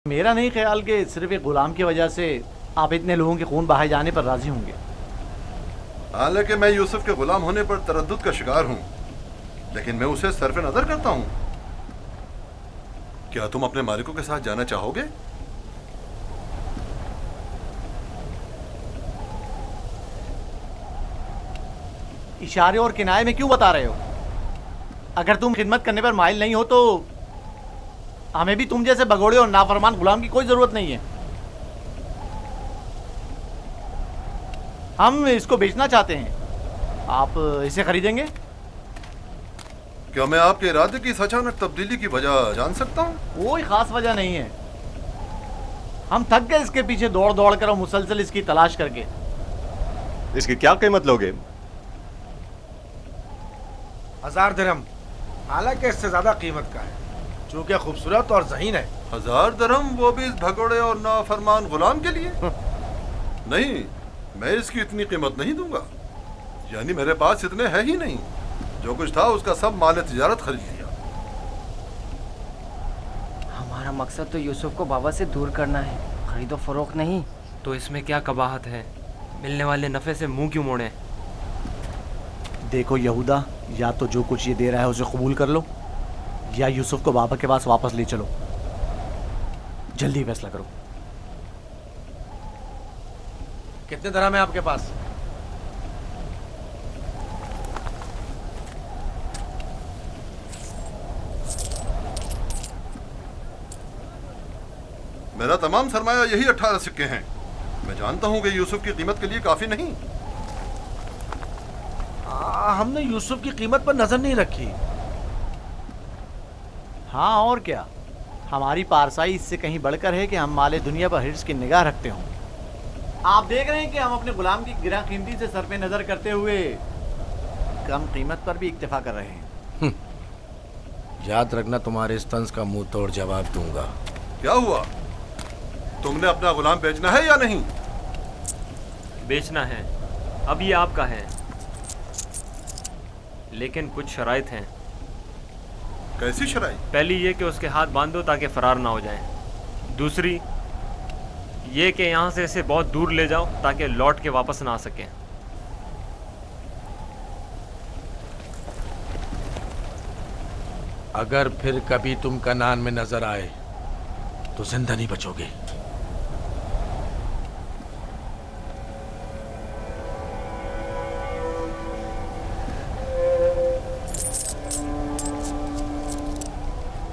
میرا نہیں خیال کہ صرف ایک غلام کی وجہ سے آپ اتنے لوگوں کے خون بہائے جانے پر راضی ہوں گے. حالانکہ میں یوسف کے غلام ہونے پر تردد کا شکار ہوں، لیکن میں اسے صرف نظر کرتا ہوں. کیا تم اپنے مالکوں کے ساتھ جانا چاہو گے؟ اشارے اور کنائے میں کیوں بتا رہے ہو؟ اگر تم خدمت کرنے پر مائل نہیں ہو تو ہمیں بھی تم جیسے بگوڑے اور نافرمان غلام کی کوئی ضرورت نہیں ہے. ہم اس کو بیچنا چاہتے ہیں. آپ اسے خریدیں گے؟ کیا میں آپ کے ارادے کی اس اچانک تبدیلی کی وجہ جان سکتا ہوں؟ کوئی خاص وجہ نہیں ہے. ہم تھک گئے اس کے پیچھے دوڑ دوڑ کر اور مسلسل اس کی تلاش کر کے. اس کی کیا قیمت لوگے؟ 1000 درہم، حالانکہ اس سے زیادہ قیمت کا ہے چونکہ خوبصورت اور ذہین ہے. 1000 درہم، وہ بھی اس بھگوڑے اور نافرمان غلام کے لیے؟ نہیں، میں اس کی اتنی قیمت نہیں دوں گا. یعنی میرے پاس اتنے ہے ہی نہیں. جو کچھ تھا اس کا سب مال تجارت خرید لیا. ہمارا مقصد تو یوسف کو بابا سے دور کرنا ہے، خرید و فروخت نہیں. تو اس میں کیا قباحت ہے؟ ملنے والے نفع سے منہ کیوں موڑیں؟ دیکھو یہودا، یا تو جو کچھ یہ دے رہا ہے اسے قبول کر لو، یا یوسف کو بابا کے پاس واپس لے چلو. جلدی فیصلہ کرو. کتنے درہم ہے آپ کے پاس؟ میرا تمام سرمایہ یہی 18 سکے ہیں. میں جانتا ہوں کہ یوسف کی قیمت کے لیے کافی نہیں. ہم نے یوسف کی قیمت پر نظر نہیں رکھی. ہاں اور کیا، ہماری پارسائی اس سے کہیں بڑھ کر ہے کہ ہم مال دنیا پر حرص کی نگاہ رکھتے ہوں. آپ دیکھ رہے ہیں کہ ہم اپنے غلام کی گراں قیمتی سے صرف نظر کرتے ہوئے کم قیمت پر بھی اکتفا کر رہے ہیں. یاد رکھنا، تمہارے اس طنز کا منہ توڑ جواب دوں گا. کیا ہوا؟ تم نے اپنا غلام بیچنا ہے یا نہیں؟ بیچنا ہے. اب یہ آپ کا ہے، لیکن کچھ شرائط ہیں. کیسی شرائط؟ پہلی یہ کہ اس کے ہاتھ باندھ دو تاکہ فرار نہ ہو جائیں. دوسری یہ کہ یہاں سے اسے بہت دور لے جاؤ تاکہ لوٹ کے واپس نہ آ سکیں. اگر پھر کبھی تم کنعان میں نظر آئے تو زندہ نہیں بچو گے.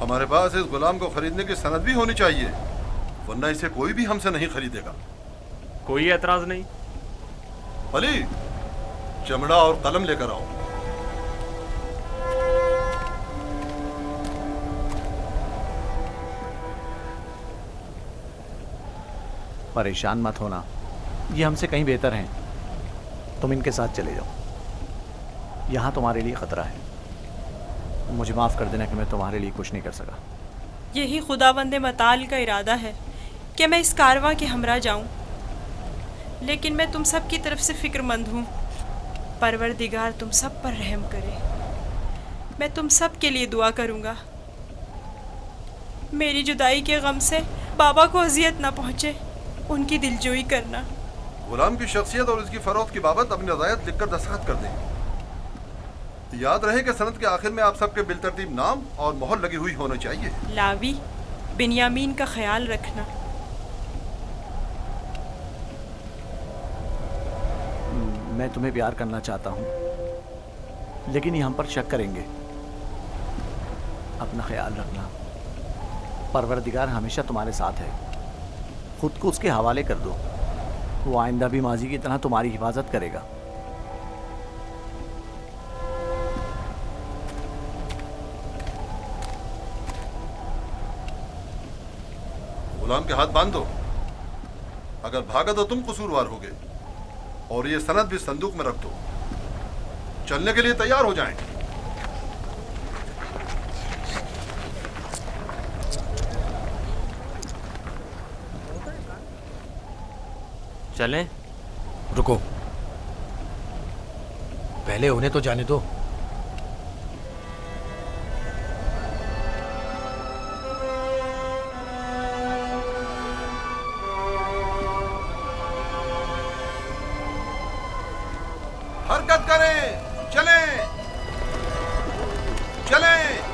ہمارے پاس اس غلام کو خریدنے کی سند بھی ہونی چاہیے، ورنہ اسے کوئی بھی ہم سے نہیں خریدے گا. کوئی اعتراض نہیں؟ علی، چمڑا اور قلم لے کر آؤ. پریشان مت ہونا، یہ ہم سے کہیں بہتر ہیں. تم ان کے ساتھ چلے جاؤ. یہاں تمہارے لیے خطرہ ہے. مجھے معاف کر دینا کہ میں تمہارے لیے کچھ نہیں کر سکا. یہی خداوند متعال کا ارادہ ہے کہ میں اس کارواں کے ہمراہ جاؤں، لیکن میں تم سب کی طرف سے فکر مند ہوں. پروردگار تم سب پر رحم کرے. میں تم سب کے لیے دعا کروں گا. میری جدائی کے غم سے بابا کو اذیت نہ پہنچے، ان کی دلجوئی کرنا. غلام کی شخصیت اور اس کی فروخت کی بابت اپنی رضایت لکھ کر دستخط کر دیں. یاد رہے کہ سند کے آخر میں آپ سب کے بالترتیب نام اور مہر لگی ہوئی ہونا چاہیے. لاوی، بنیامین کا خیال رکھنا. میں تمہیں پیار کرنا چاہتا ہوں، لیکن یہ ہم پر شک کریں گے. اپنا خیال رکھنا. پروردگار ہمیشہ تمہارے ساتھ ہے. خود کو اس کے حوالے کر دو. وہ آئندہ بھی ماضی کی طرح تمہاری حفاظت کرے گا. غلام کے ہاتھ باندھ دو. اگر بھاگا تو تم قصوروار ہوگے، اور یہ سند بھی صندوق میں رکھ دو. چلنے کے لیے تیار ہو جائیں. چلیں؟ رکو، پہلے انہیں تو جانے دو. حرکت کریں. چلیں چلیں.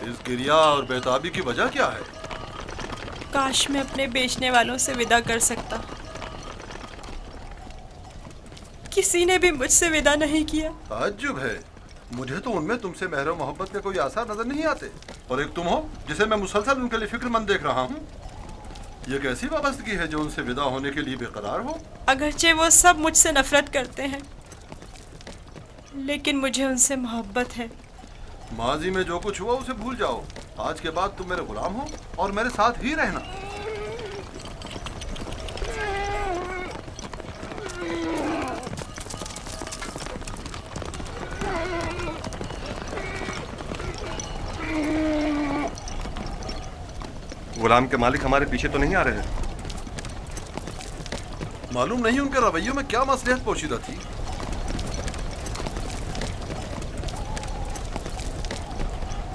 اس گریا اور بیتابی کی وجہ کیا ہے؟ کاش میں اپنے بیچنے والوں سے ودا کر سکتا. کسی نے بھی مجھ سے ودا نہیں کیا. تعجب ہے، مجھے تو ان میں تم سے مہر و محبت کے کوئی آثار نظر نہیں آتے، اور ایک تم ہو جسے میں مسلسل ان کے لیے فکر مند دیکھ رہا ہوں. یہ کیسی وابستگی ہے جو ان سے ودا ہونے کے لیے بے قرار ہو؟ اگرچہ وہ سب مجھ سے نفرت کرتے ہیں، لیکن مجھے ان سے محبت ہے. ماضی میں جو کچھ ہوا اسے بھول جاؤ. آج کے بعد تم میرے غلام ہو اور میرے ساتھ ہی رہنا. غلام کے مالک ہمارے پیچھے تو نہیں آ رہے؟ معلوم نہیں ان کے رویوں میں کیا مصلحت پوشیدہ تھی.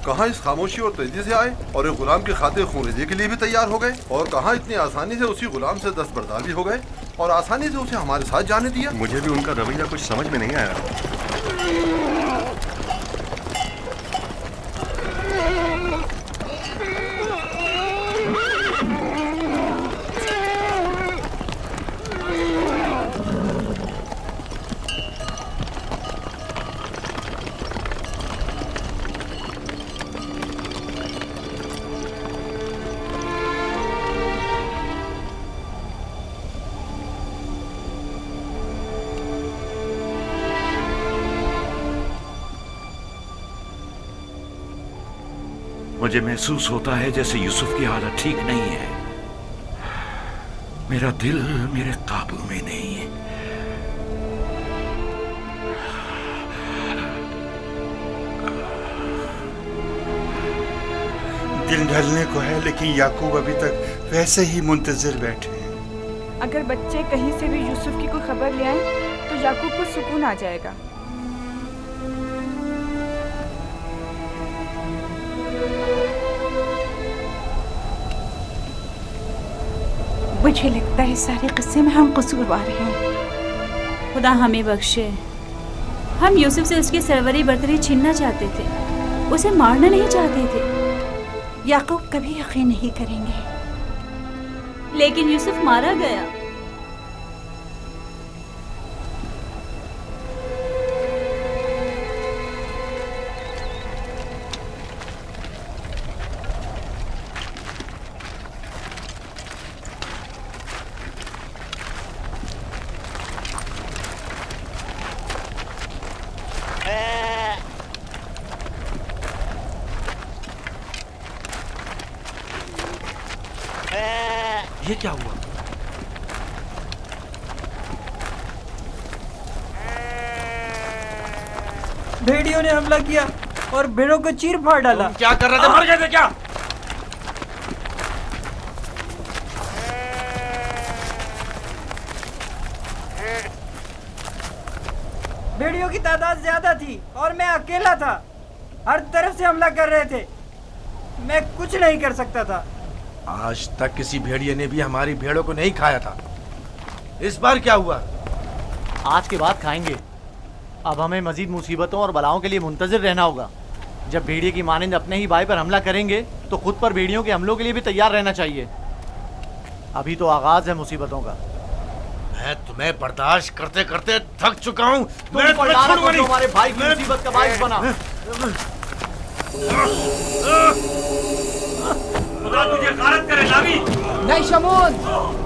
کہاں اس خاموشی اور تیزی سے آئے اور ایک غلام کی خاطر خون ریزی کے لیے بھی تیار ہو گئے، اور کہاں اتنی آسانی سے اسی غلام سے دستبردار بھی ہو گئے اور آسانی سے اسے ہمارے ساتھ جانے دیا. مجھے بھی ان کا رویہ کچھ سمجھ میں نہیں آیا. مجھے محسوس ہوتا ہے جیسے یوسف کی حالت ٹھیک نہیں ہے. میرا دل میرے قابو میں نہیں ہے. دن ڈھلنے کو ہے لیکن یعقوب ابھی تک ویسے ہی منتظر بیٹھے ہیں. اگر بچے کہیں سے بھی یوسف کی کوئی خبر لے آئیں تو یعقوب کو سکون آ جائے گا. مجھے لگتا ہے سارے قصے میں ہم قصوروار ہیں. خدا ہمیں بخشے. ہم یوسف سے اس کی سروری برتری چھیننا چاہتے تھے، اسے مارنا نہیں چاہتے تھے. یعقوب کبھی یقین نہیں کریں گے. لیکن یوسف مارا گیا. یہ کیا ہوا؟ भेड़ियों ने हमला किया और भेड़ों को चीर फाड़ डाला। तुम क्या कर रहे थे? मर गए थे क्या? भेड़ियों की तादाद ज्यादा थी और मैं अकेला था। हर तरफ से हमला कर रहे थे, मैं कुछ नहीं कर सकता था। आज तक किसी भेड़िए ने भी हमारी भेड़ों को नहीं खाया था। इस बार क्या हुआ? आज के बाद खाएंगे। अब हमें मजीद मुसीबतों और बलाओं के लिए मुंतजिर रहना होगा। जब भेड़िए की मानिंद अपने ही भाई पर हमला करेंगे तो खुद पर भेड़ियों के हमलों के लिए भी तैयार रहना चाहिए। अभी तो आगाज है मुसीबतों का। मैं तुम्हें बर्दाश्त करते करते थक चुका हूँ। मैं तुम्हारे भाई की मुसीबत का बाइस बना। खुदा तुझे गारत करे नावी। नहीं शमून।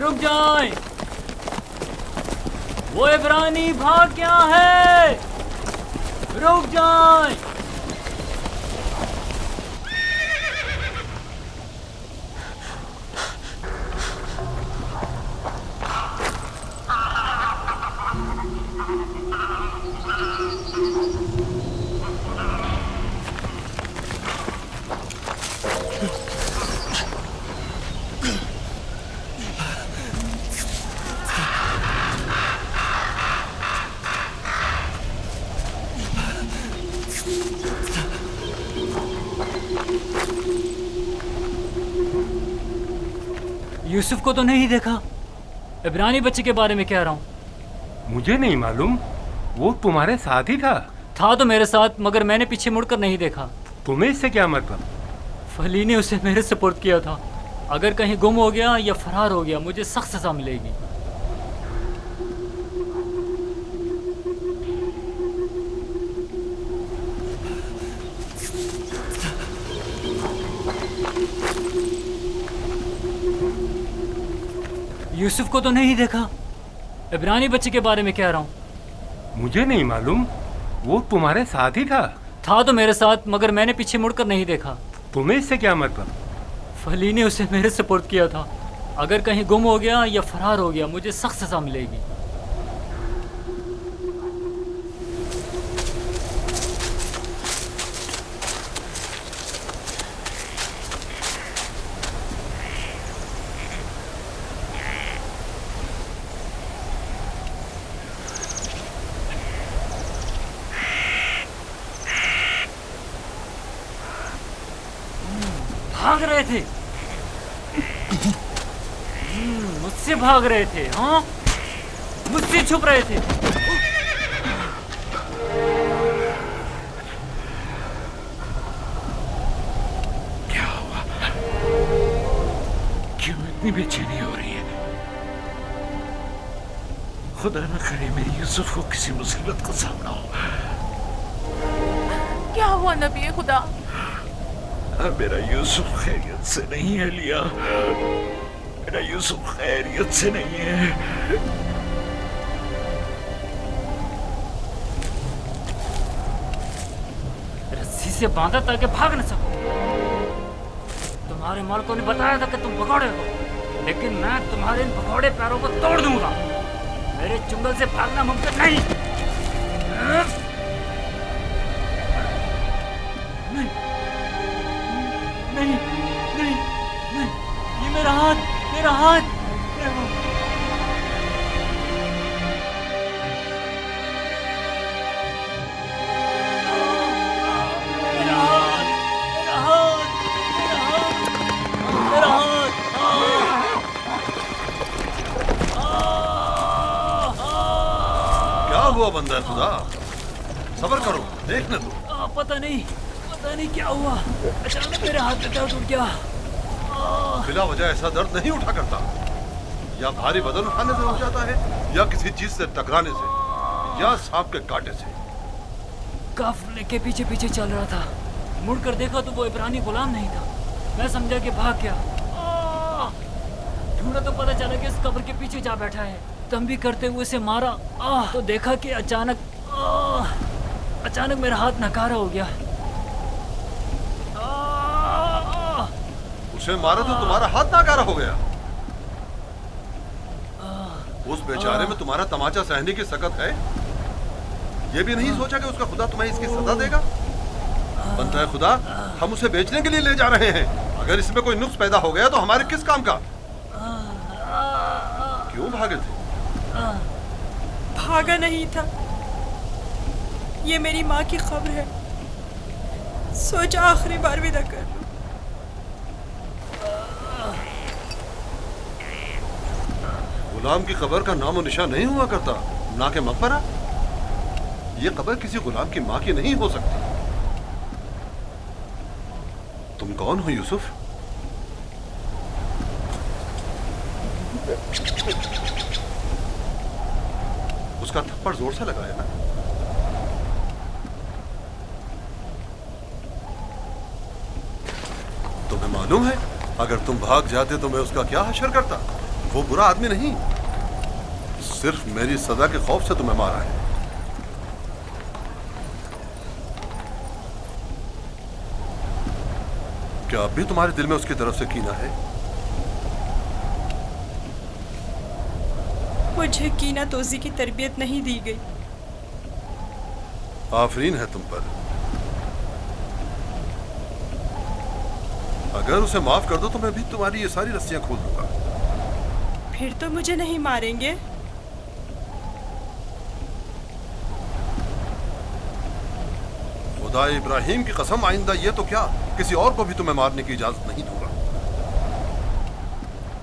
रुक जाएं। वो इब्रानी भाग क्या है? रुक जाएं। यूसुफ को तो नहीं देखा। इब्रानी बच्चे के बारे में कह रहा हूँ। मुझे नहीं मालूम, वो तुम्हारे साथ ही था तो मेरे साथ, मगर मैंने पीछे मुड़कर नहीं देखा। तुम्हें इससे क्या मतलब? फली ने उसे मेरे सुपुर्द किया था। अगर कहीं गुम हो गया या फरार हो गया, मुझे सख्त सजा मिलेगी। यूसुफ को तो नहीं देखा। इब्रानी बच्चे के बारे में कह रहा हूँ। मुझे नहीं मालूम, वो तुम्हारे साथ ही था तो मेरे साथ, मगर मैंने पीछे मुड़कर नहीं देखा। तुम्हें इससे क्या मतलब? फली ने उसे मेरे सुपुर्द किया था। अगर कहीं गुम हो गया या फरार हो गया, मुझे सख्त सजा मिलेगी। भाग रहे थे, मुझसे भाग रहे थे, हाँ, मुझसे छुप रहे थे। क्या हुआ? क्यों इतनी बेचैनी हो रही है? खुदा न करे मेरी यूसुफ को किसी मुसीबत का सामना हो। क्या हुआ नबी खुदा? मेरा यूसुफ खैरियत से नहीं है लिया, मेरा यूसुफ खैरियत से नहीं है। रस्सी से बांधा ताकि भाग न सको। तुम्हारे मालिकों ने बताया था कि तुम भगोड़े हो, लेकिन मैं तुम्हारे इन भगोड़े पैरों को तोड़ दूंगा। मेरे जंगल से भागना मुमकिन नहीं। नहीं, नहीं, नहीं, ये मेरा हाथ, मेरा हाथ, मेरा हाथ। क्या हुआ बंदा खुदा? सब्र करो, देखने दो। पता नहीं क्या हुआ, अचानक मेरे हाथ में दर्द उठ गया। बिला वजह ऐसा दर्द नहीं उठा करता। या भारी वजन उठाने से हो जाता है, या किसी चीज से टकराने से, या सांप के कांटे से। काफिले के पीछे पीछे चल रहा था, मुड़कर देखा तो वो इब्रानी गुलाम नहीं था। मैं समझा कि भाग गया। ढूंढा तो पता चला कि इस कब्र के पीछे जा बैठा है। तंबी करते हुए उसे मारा तो देखा कि अचानक मेरा हाथ नकारा हो गया। उसे मारा तो तुम्हारा हाथ नाकारा हो गया। उस बेचारे में तुम्हारा तमाचा सहने की सकत है। ये भी नहीं सोचा कि उसका खुदा तुम्हें इसकी सजा देगा? बनता है खुदा, हम उसे बेचने के लिए ले जा रहे हैं। अगर इसमें कोई नुक्स पैदा हो गया तो हमारे किस काम का? क्यों भागे थे? भागा नहीं था, ये मेरी माँ की खबर है। सोचा आखिरी बार विदा कर लूं। गुलाम की कब्र का नामो निशान नहीं हुआ करता, ना के मकबरा। ये कब्र किसी गुलाम की माँ की नहीं हो सकती। तुम कौन हो यूसुफ? उसका थप्पड़ जोर से लगाया ना? तुम्हें मालूम है, अगर तुम भाग जाते तो मैं उसका क्या हशर करता? वो बुरा आदमी नहीं, सिर्फ मेरी सजा के खौफ से तुम्हें मारा है। क्या अब भी तुम्हारे दिल में उसकी तरफ से कीना है? मुझे कीना तोजी की तरबियत नहीं दी गई। आफरीन है तुम पर। अगर उसे माफ कर दो तो मैं भी तुम्हारी ये सारी रस्सियां खोल दूंगा। फिर तो मुझे नहीं मारेंगे? खुदा इब्राहिम की कसम, आइंदा ये तो क्या, किसी और को भी तुम्हें मारने की इजाजत नहीं दूंगा।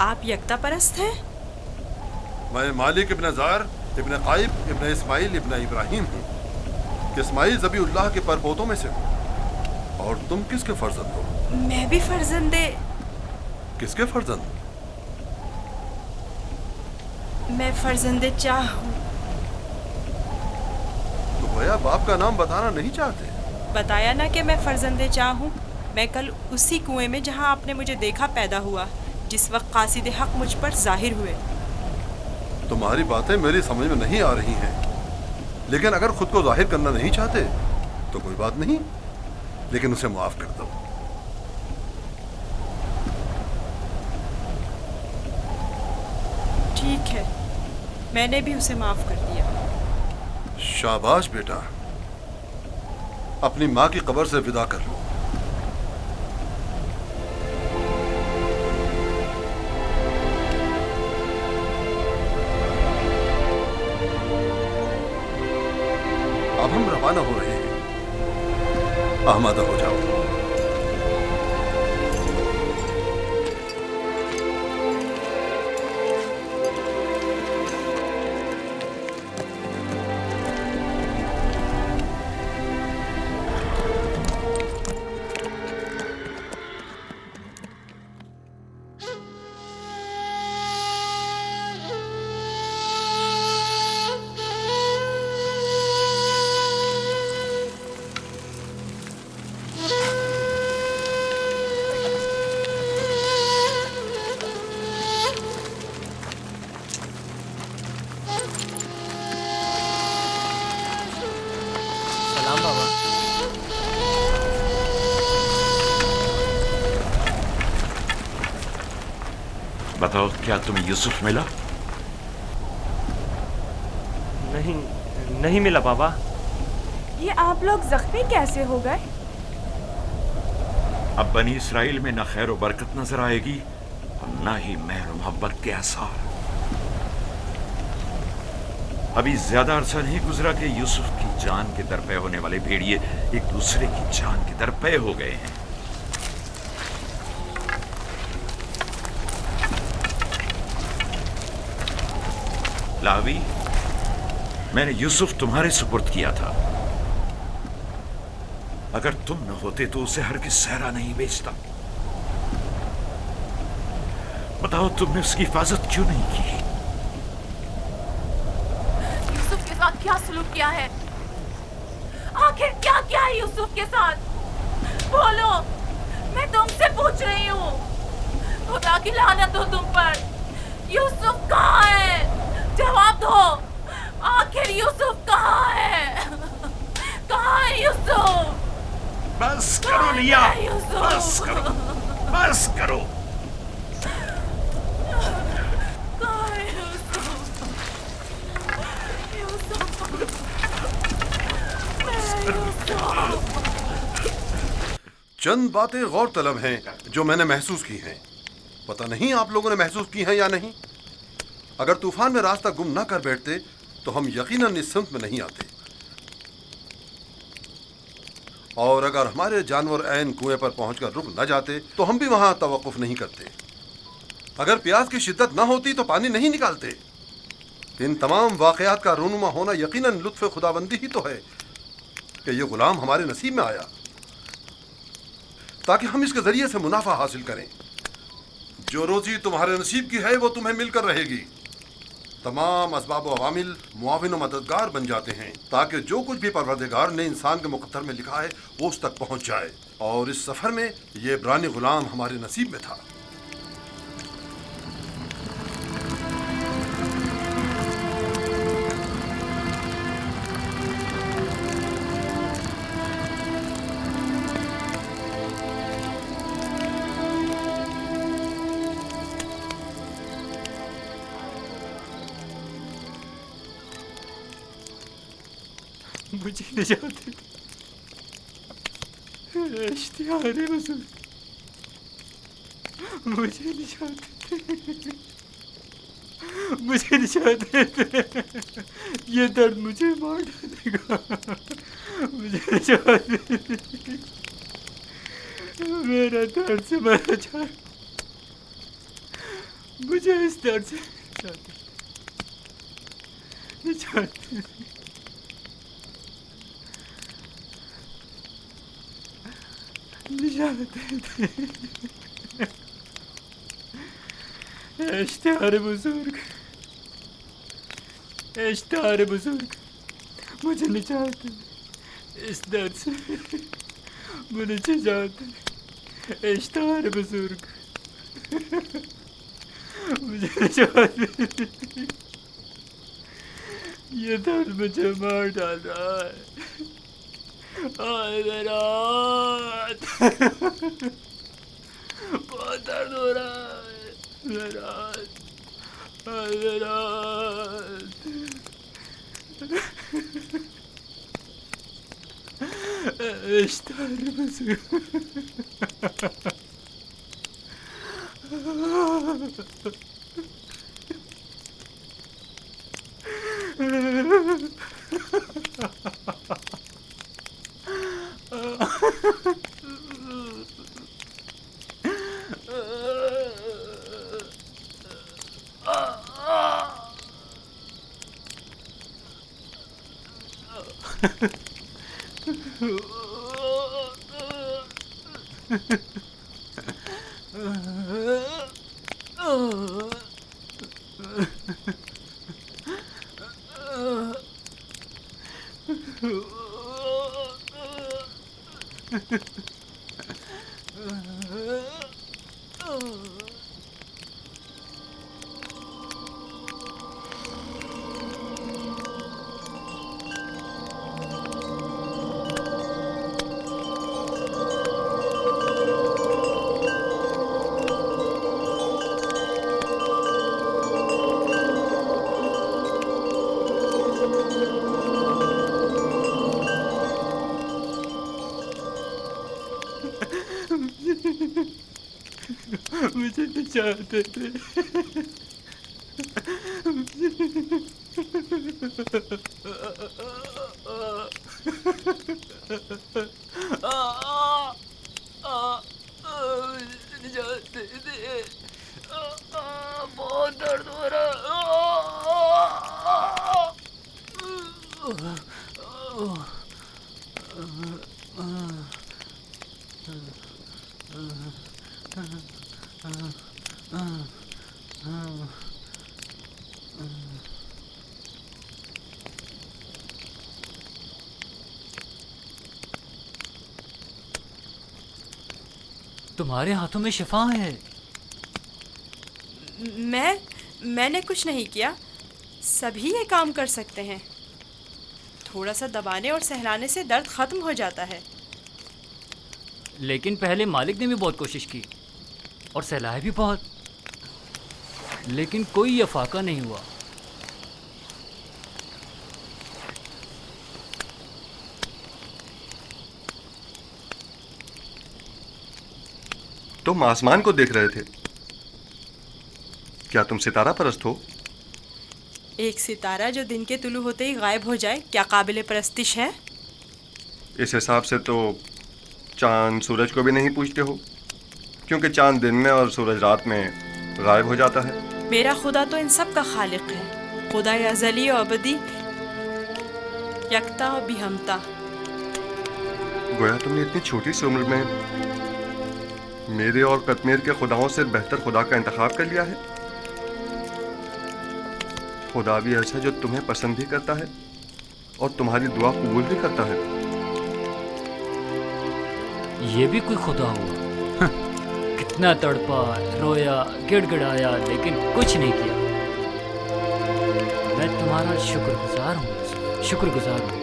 आप यकता परस्त हैं? मैं मालिक इब्न जार इब्न काइब इब्न इस्माइल इब्न इब्राहिम हूँ। इस्माइल ज़बीउल्लाह के परपोतों में से हूँ। और तुम किसके फर्जंद हो? मैं भी फर्जंदे। किसके फर्जंद? मैं फर्जंदे चाह हूँ। तो भैया बाप का नाम बताना नहीं चाहते? बताया ना कि मैं फर्जंदे चाह हूँ। मैं कल उसी कुएं में जहाँ आपने मुझे देखा पैदा हुआ, जिस वक्त कासिद हक मुझ पर जाहिर हुए। तुम्हारी बातें मेरी समझ में नहीं आ रही हैं, लेकिन अगर खुद को जाहिर करना नहीं चाहते तो कोई बात नहीं, लेकिन उसे माफ कर दो। ठीक है, मैंने भी उसे माफ कर दिया। शाबाश बेटा, अपनी माँ की कब्र से विदा कर लो। अब हम रवाना हो रहे हैं, आमादा हो जाओ। बताओ, क्या तुम्हें यूसुफ मिला? नहीं, नहीं मिला बाबा। ये आप लोग जख्मी कैसे हो गए? अब बनी इसराइल में न खैर व बरकत नजर आएगी और न ही मेहर मोहब्बत के आसार। अभी ज्यादा अरसा नहीं गुजरा कि यूसुफ की जान के दरपे होने वाले भेड़िए एक दूसरे की जान के दरपे हो गए हैं। लावी, मैंने यूसुफ तुम्हारे सुपुर्द किया था। अगर तुम न होते तो उसे हरगिज़ सहरा नहीं बेचता। बताओ, तुमने उसकी हिफाजत क्यों नहीं की? यूसुफ के साथ क्या सलूक किया है? आखिर क्या किया है यूसुफ के साथ? बोलो, मैं तुमसे पूछ रही हूँ। खुदा की लानत हो तुम पर। यूसुफ कहाँ है? जवाब दो। आखिर यूसुफ कहाँ है? कहाँ है यूसुफ? बस करो लिया, बस करो, बस करो। चंद बातें गौर तलब हैं जो मैंने महसूस की हैं। पता नहीं आप लोगों ने महसूस की हैं या नहीं। अगर तूफान में रास्ता गुम न कर बैठते तो हम यकीनन इस सिमत में नहीं आते, और अगर हमारे जानवर ऐन कुएं पर पहुंचकर रुक न जाते तो हम भी वहां तवक्कुफ नहीं करते। अगर प्यास की शिद्दत न होती तो पानी नहीं निकालते। इन तमाम वाकयात का रूनुमा होना यकीनन लुत्फ़ खुदाबंदी ही तो है कि ये गुलाम हमारे नसीब में आया ताकि हम इसके जरिए से मुनाफा हासिल करें। जो रोजी तुम्हारे नसीब की है वो तुम्हें मिलकर रहेगी। तमाम असबाब व अवामिल मुआविन व मददगार बन जाते हैं ताकि जो कुछ भी परवरदिगार ने इंसान के मुक़द्दर में लिखा है वो उस तक पहुंच जाए। और इस सफ़र में ये इब्रानी गुलाम हमारे नसीब में था। मुझे निजात दे, इश्तिहार हुज़ूर, मुझे निजात दे, मुझे निजात दे। ये दर्द मुझे मार डालेगा। मुझे निजात दे, मेरा दर्द से मरा जा। मुझे इस दर्द से निजात दे। इश्तिहार बुजुर्ग, इश्तिहार बुजुर्ग, मुझे निजात दे इस दर्द से, मुझे निजात दे। इश्तिहार बुजुर्ग, मुझे निजात दे। ये दर्द मुझे मार डाल रहा है। मेरा बहुत दर्द हो रहा है। मेरा इश्तिहार मुझे चाहते थे। जाते थे, बहुत दर्द हो रहा। तुम्हारे हाथों में शिफा है। मैंने कुछ नहीं किया, सभी ये काम कर सकते हैं। थोड़ा सा दबाने और सहलाने से दर्द ख़त्म हो जाता है। लेकिन पहले मालिक ने भी बहुत कोशिश की और सहलाया भी बहुत, लेकिन कोई अफाका नहीं हुआ। तुम आसमान को देख रहे थे, क्या तुम सितारा परस्त हो? एक सितारा जो दिन के तुलू होते ही गायब हो जाए, क्या काबिल परस्तिश है? इस हिसाब से तो चांद सूरज को भी नहीं पूछते हो, क्योंकि चांद दिन में और सूरज रात में गायब हो जाता है। मेरा खुदा तो इन सब का खालिक है, खुदा अज़ली और अबदी, यकता और बिहमता। गोया तुमने इतनी छोटी सी उम्र में मेरे और कश्मीर के खुदाओं से बेहतर खुदा का इंतखाब कर लिया है। खुदा भी ऐसा जो तुम्हें पसंद भी करता है और तुम्हारी दुआ कबूल भी करता है। ये भी कोई खुदा हुआ? कितना तड़पा, रोया, गिड़गिड़ाया, लेकिन कुछ नहीं किया। मैं तुम्हारा शुक्रगुजार हूँ, शुक्रगुजार हूँ।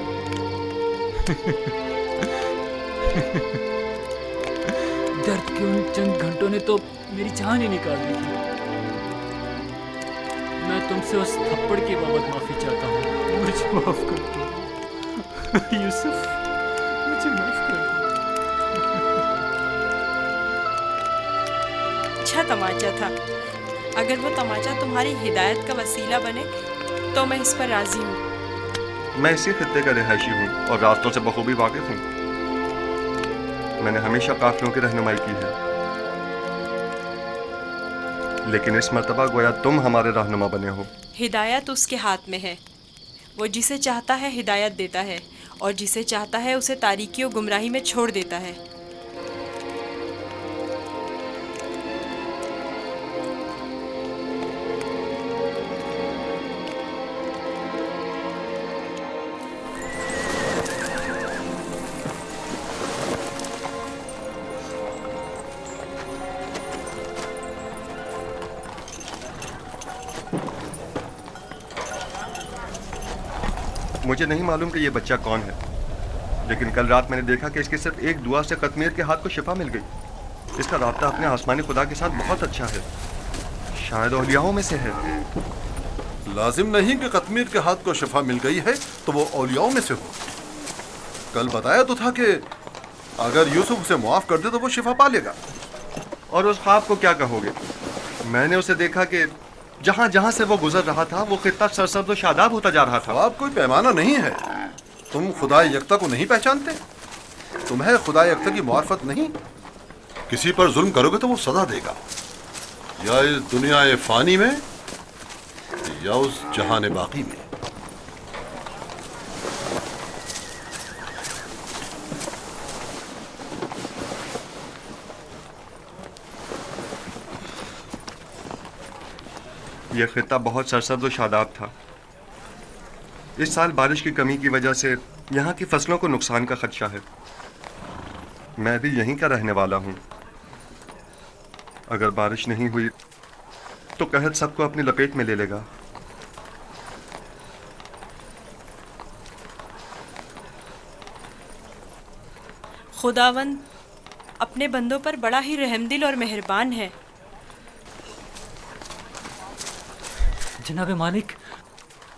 दर्द के उन चंद घंटों ने तो मेरी जान ही निकाल दी थी। मैं तुमसे उस थप्पड़ के बाबत माफी चाहता हूँ। मुझे माफ कर दो यूसुफ, मुझे माफ कर दो। अच्छा तमाचा था। अगर वो तमाचा तुम्हारी हिदायत का वसीला बने तो मैं इस पर राजी हूँ। मैं इसी खित्ते का रिहायशी हूँ और रास्तों से बखूबी वाकिफ हूँ। मैंने हमेशा काफिलों की रहनुमाई की है, लेकिन इस मर्तबा गोया तुम हमारे रहनुमा बने हो। हिदायत उसके हाथ में है। वो जिसे चाहता है हिदायत देता है और जिसे चाहता है उसे तारीकी और गुमराही में छोड़ देता है। मुझे नहीं मालूम कि ये बच्चा कौन है, लेकिन कल रात मैंने देखा कि इसकी सिर्फ एक दुआ से कश्मीर के हाथ को शिफा मिल गई। इसका राब्ता अपने आसमानी खुदा के साथ बहुत अच्छा है, शायद औलियाओं में से है। लाजिम नहीं कि कश्मीर के हाथ को शिफा मिल गई है तो वो औलियाओं में से हो। कल बताया तो था कि अगर यूसुफ उसे मुआफ कर दे तो वो शिफा पा लेगा। और उस ख्वाब को क्या कहोगे? मैंने उसे देखा कि जहाँ जहाँ से वो गुजर रहा था वो खित्ता सरसब्ज़ और शादाब होता जा रहा था। ख्वाब कोई पैमाना नहीं है। तुम खुदा यकता को नहीं पहचानते? तुम्हें खुदा यकता की मार्फत नहीं? किसी पर जुल्म करोगे तो वो सजा देगा, या इस दुनिया फानी में या उस जहान बाकी में। यह खित्ता बहुत सरसब्ज़ और शादाब था। इस साल बारिश की कमी की वजह से यहाँ की फसलों को नुकसान का खदशा है। मैं भी यहीं का रहने वाला हूँ। अगर बारिश नहीं हुई तो कहत सबको अपनी लपेट में ले लेगा। खुदावंद अपने बंदों पर बड़ा ही रहमदिल और मेहरबान है। जनाब मालिक,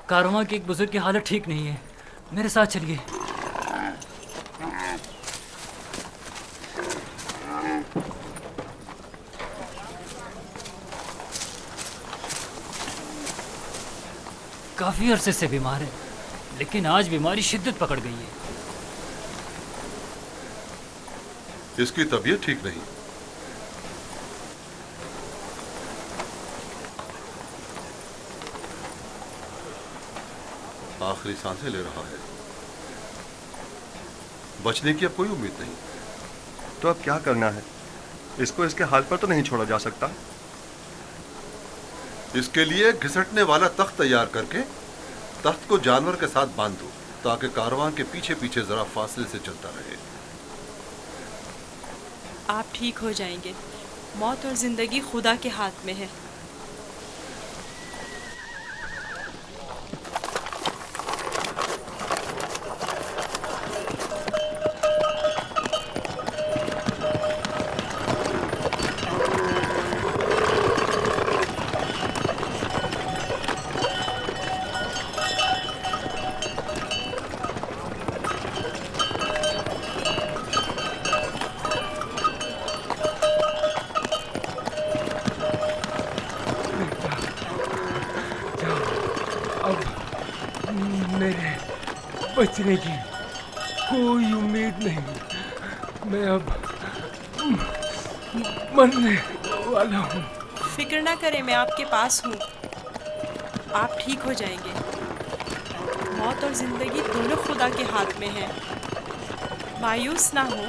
कारवां के एक बुजुर्ग की हालत ठीक नहीं है, मेरे साथ चलिए। काफ़ी अरसे से बीमार है, लेकिन आज बीमारी शिद्दत पकड़ गई है। इसकी तबीयत ठीक नहीं। आखिरी सांसें ले रहा है, बचने की अब कोई उम्मीद नहीं। तो अब क्या करना है? इसको इसके हाल पर तो नहीं छोड़ा जा सकता। इसके लिए घिसटने वाला तख्त तैयार करके तख्त को जानवर के साथ बांध दो, ताकि कारवां के पीछे पीछे जरा फासले से चलता रहे। आप ठीक हो जाएंगे। मौत और जिंदगी खुदा के हाथ में है। मेरे बचने की कोई उम्मीद नहीं। मैं अब मरने वाला हूँ। फिक्र ना करें, मैं आपके पास हूँ। आप ठीक हो जाएंगे। मौत और जिंदगी दोनों खुदा के हाथ में है। मायूस ना हो।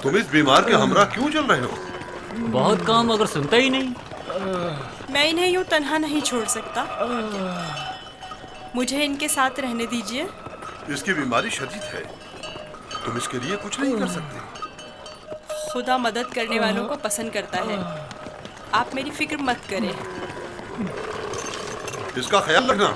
तुम इस बीमार के हमरा क्यों चल रहे हो? बहुत काम, अगर सुनता ही नहीं। मैं इन्हें यूं तन्हा नहीं छोड़ सकता। मुझे इनके साथ रहने दीजिए। इसकी बीमारी शदीद है, तुम इसके लिए कुछ नहीं कर सकते। खुदा मदद करने वालों को पसंद करता है। आप मेरी फिक्र मत करें। इसका ख्याल रखना।